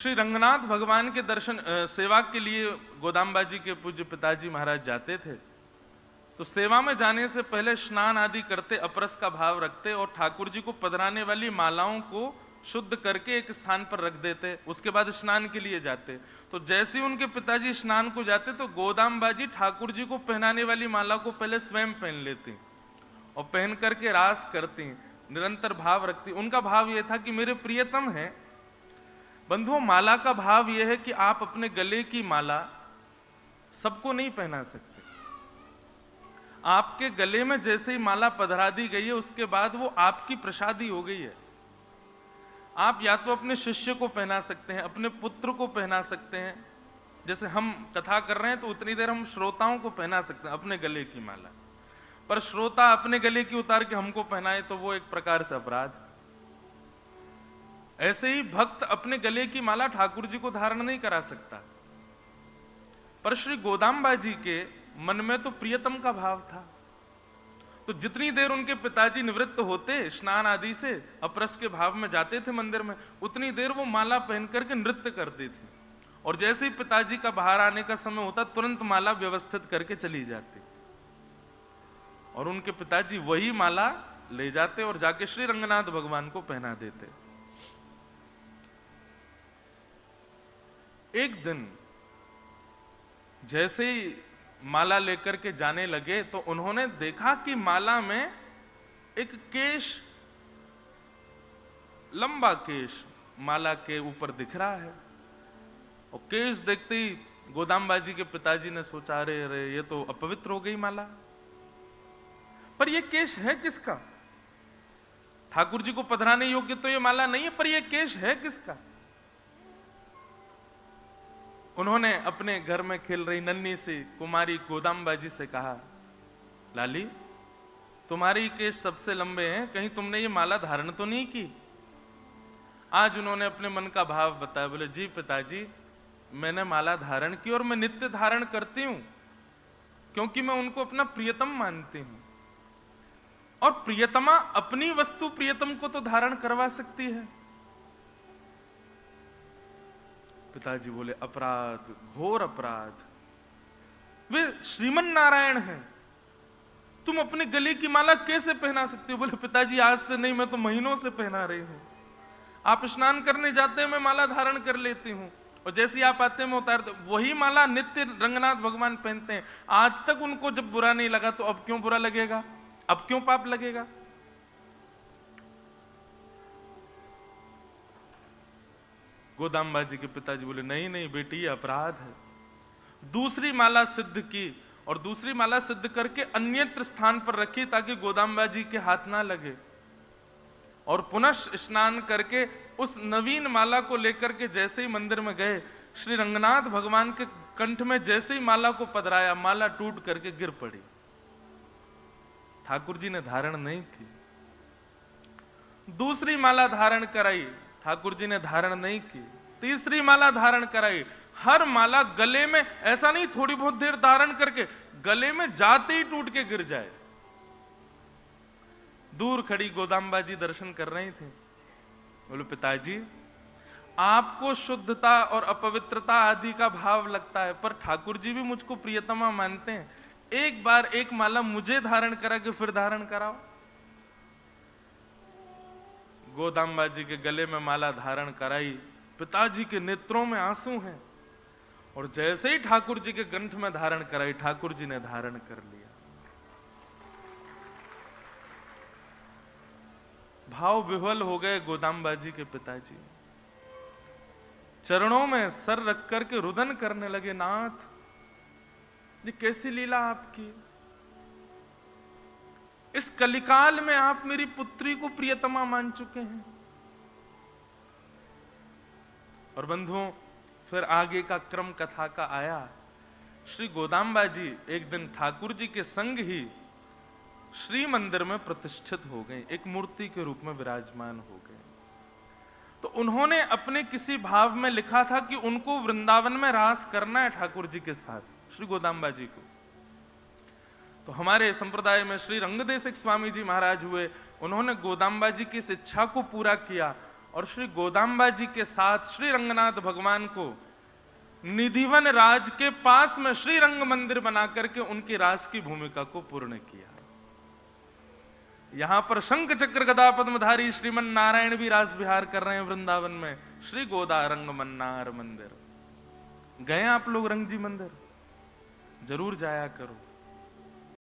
श्री रंगनाथ भगवान के दर्शन सेवा के लिए गोदाम्बा जी के पूज्य पिताजी महाराज जाते थे। तो सेवा में जाने से पहले स्नान आदि करते, अपरस का भाव रखते और ठाकुर जी को पधराने वाली मालाओं को शुद्ध करके एक स्थान पर रख देते। उसके बाद स्नान के लिए जाते। तो जैसे ही उनके पिताजी स्नान को जाते तो गोदाम्बा जी ठाकुर जी को पहनाने वाली माला को पहले स्वयं पहन लेती और पहन करके रास करती, निरंतर भाव रखती। उनका भाव यह था कि मेरे प्रियतम है। बंधुओं, माला का भाव यह है कि आप अपने गले की माला सबको नहीं पहना सकते। आपके गले में जैसे ही माला पधरा दी गई है उसके बाद वो आपकी प्रसादी हो गई है। आप या तो अपने शिष्य को पहना सकते हैं, अपने पुत्र को पहना सकते हैं। जैसे हम कथा कर रहे हैं तो उतनी देर हम श्रोताओं को पहना सकते हैं अपने गले की माला, पर श्रोता अपने गले की उतार के हमको पहनाए तो वो एक प्रकार से अपराध। ऐसे ही भक्त अपने गले की माला ठाकुर जी को धारण नहीं करा सकता। पर श्री गोदाम्बा जी के मन में तो प्रियतम का भाव था। तो जितनी देर उनके पिताजी निवृत्त होते स्नान आदि से, अपरस के भाव में जाते थे मंदिर में, उतनी देर वो माला पहन करके नृत्य करती थी। और जैसे ही पिताजी का बाहर आने का समय होता तुरंत माला व्यवस्थित करके चली जाती और उनके पिताजी वही माला ले जाते और जाके श्री रंगनाथ भगवान को पहना देते। एक दिन जैसे ही माला लेकर के जाने लगे तो उन्होंने देखा कि माला में एक केश, लंबा केश माला के ऊपर दिख रहा है। और केश देखते ही गोदाम्बा जी के पिताजी ने सोचा, अरे अरे ये तो अपवित्र हो गई माला। पर ये केश है किसका? ठाकुर जी को पधराने योग्य तो ये माला नहीं है, पर ये केश है किसका? उन्होंने अपने घर में खेल रही नन्ही सी कुमारी गोदाम्बा जी से कहा, लाली तुम्हारी केश सबसे लंबे हैं, कहीं तुमने ये माला धारण तो नहीं की? आज उन्होंने अपने मन का भाव बताया। बोले, जी पिताजी, मैंने माला धारण की और मैं नित्य धारण करती हूं, क्योंकि मैं उनको अपना प्रियतम मानती हूं। और प्रियतमा अपनी वस्तु प्रियतम को तो धारण करवा सकती है। पिताजी बोले, अपराध, घोर अपराध। वे श्रीमन नारायण हैं, तुम अपने गले की माला कैसे पहना सकते हो? बोले, पिताजी आज से नहीं, मैं तो महीनों से पहना रही हूं। आप स्नान करने जाते हैं मैं माला धारण कर लेती हूं, और जैसे ही आप आते हैं मैं उतारते। वही माला नित्य रंगनाथ भगवान पहनते हैं। आज तक उनको जब बुरा नहीं लगा तो अब क्यों बुरा लगेगा? अब क्यों पाप लगेगा? गोदाम्बा जी के पिताजी बोले, नहीं नहीं बेटी, ये अपराध है। दूसरी माला सिद्ध की और दूसरी माला सिद्ध करके अन्यत्र स्थान पर रखी ताकि गोदाम्बा जी के हाथ ना लगे। और पुनः स्नान करके उस नवीन माला को लेकर के जैसे ही मंदिर में गए, श्री रंगनाथ भगवान के कंठ में जैसे ही माला को पधराया, माला टूट करके गिर पड़ी। ठाकुर जी ने धारण नहीं की। दूसरी माला धारण कराई, ठाकुर जी ने धारण नहीं की। तीसरी माला धारण कराई। हर माला गले में, ऐसा नहीं थोड़ी बहुत देर धारण करके, गले में जाते ही टूट के गिर जाए। दूर खड़ी गोदाम्बा जी दर्शन कर रही थी। बोले, पिताजी आपको शुद्धता और अपवित्रता आदि का भाव लगता है, पर ठाकुर जी भी मुझको प्रियतमा मानते हैं। एक बार एक माला मुझे धारण करा के फिर धारण कराओ। गोदाम्बा जी के गले में माला धारण कराई। पिताजी के नेत्रों में आंसू हैं, और जैसे ही ठाकुर जी के कंठ में धारण कराई, ठाकुर जी ने धारण कर लिया। भाव विह्वल हो गए गोदाम्बा जी के पिताजी। चरणों में सर रख करके रुदन करने लगे, नाथ ये कैसी लीला आपकी? इस कलिकाल में आप मेरी पुत्री को प्रियतमा मान चुके हैं। और बंधुओं, फिर आगे का क्रम कथा का आया। श्री गोदाम्बा जी एक दिन ठाकुर जी के संग ही श्री मंदिर में प्रतिष्ठित हो गए, एक मूर्ति के रूप में विराजमान हो गए। तो उन्होंने अपने किसी भाव में लिखा था कि उनको वृंदावन में रास करना है ठाकुर जी के साथ, श्री गोदाम्बा जी को। तो हमारे संप्रदाय में श्री रंगदेशिक स्वामी जी महाराज हुए, उन्होंने गोदाम्बा जी की इस इच्छा को पूरा किया और श्री गोदाम्बा जी के साथ श्री रंगनाथ भगवान को निधिवन राज के पास में श्री रंग मंदिर बना करके उनकी रास की भूमिका को पूर्ण किया। यहां पर शंख चक्र गदा पद्मधारी श्रीमन नारायण भी रास विहार कर रहे हैं वृंदावन में, श्री गोदा रंग मन्नार मंदिर। गए आप लोग रंग जी मंदिर? जरूर जाया करो।